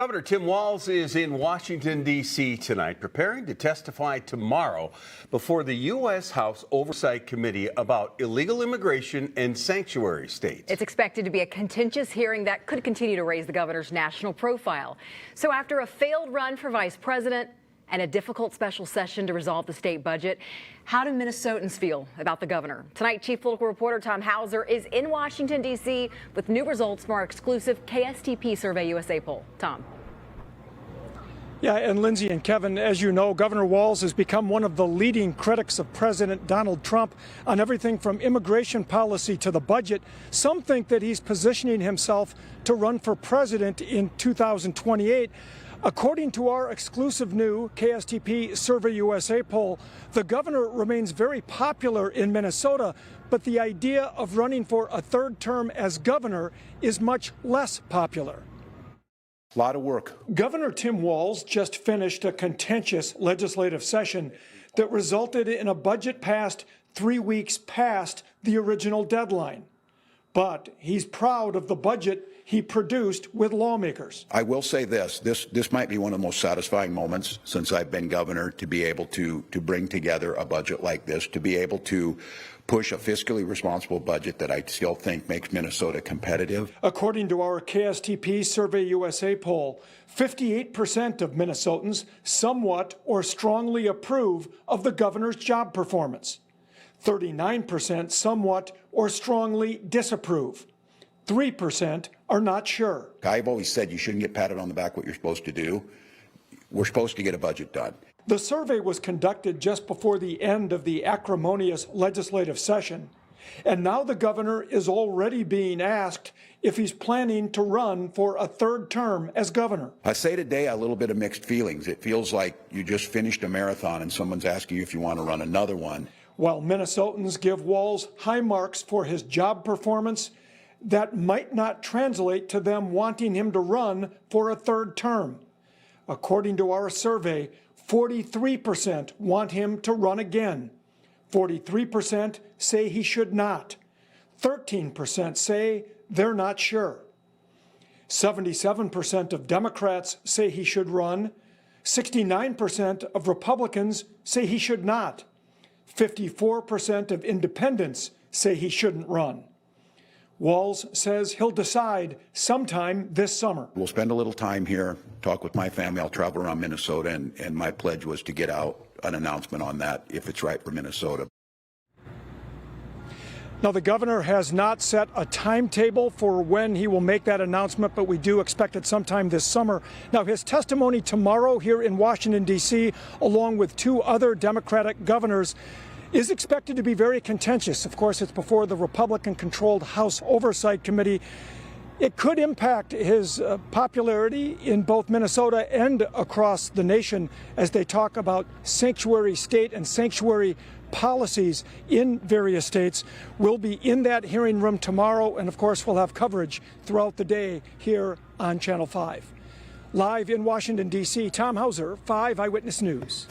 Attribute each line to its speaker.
Speaker 1: Governor Tim Walz is in Washington, D.C. tonight, preparing to testify tomorrow before the U.S. House Oversight Committee about illegal immigration and sanctuary states.
Speaker 2: It's expected to be a contentious hearing that could continue to raise the governor's national profile. So after a failed run for vice president and a difficult special session to resolve the state budget, how do Minnesotans feel about the governor? Tonight, Chief Political Reporter Tom Hauser is in Washington, D.C. with new results from our exclusive KSTP Survey USA poll. Tom.
Speaker 3: Yeah, and Lindsay and Kevin, as you know, Governor Walz has become one of the leading critics of President Donald Trump on everything from immigration policy to the budget. Some think that he's positioning himself to run for president in 2028. According to our exclusive new KSTP Survey USA poll, the governor remains very popular in Minnesota, but the idea of running for a third term as governor is much less popular.
Speaker 4: A lot of work.
Speaker 3: Governor Tim Walz just finished a contentious legislative session that resulted in a budget passed 3 weeks past the original deadline. But he's proud of the budget he produced with lawmakers.
Speaker 4: I will say this might be one of the most satisfying moments since I've been governor, to be able to bring together a budget like this, to be able to push a fiscally responsible budget that I still think makes Minnesota competitive.
Speaker 3: According to our KSTP Survey USA poll, 58% of Minnesotans somewhat or strongly approve of the governor's job performance. 39% somewhat or strongly disapprove. 3% are not sure.
Speaker 4: I've always said you shouldn't get patted on the back what you're supposed to do. We're supposed to get a budget done.
Speaker 3: The survey was conducted just before the end of the acrimonious legislative session, and now the governor is already being asked if he's planning to run for a third term as governor.
Speaker 4: I say today a little bit of mixed feelings. It feels like you just finished a marathon and someone's asking you if you want to run another one.
Speaker 3: While Minnesotans give Walz high marks for his job performance, that might not translate to them wanting him to run for a third term. According to our survey, 43% want him to run again. 43% say he should not. 13% say they're not sure. 77% of Democrats say he should run. 69% of Republicans say he should not. 54% of independents say he shouldn't run. Walz says he'll decide sometime this summer.
Speaker 4: We'll spend a little time here, talk with my family. I'll travel around Minnesota, and my pledge was to get out an announcement on that if it's right for Minnesota.
Speaker 3: Now, the governor has not set a timetable for when he will make that announcement, but we do expect it sometime this summer. Now, his testimony tomorrow here in Washington, D.C., along with 2 other Democratic governors, is expected to be very contentious. Of course, it's before the Republican-controlled House Oversight Committee. It could impact his popularity in both Minnesota and across the nation as they talk about sanctuary state and sanctuary policies in various states. We'll be in that hearing room tomorrow, and of course, we'll have coverage throughout the day here on Channel 5. Live in Washington, D.C., Tom Hauser, 5 Eyewitness News.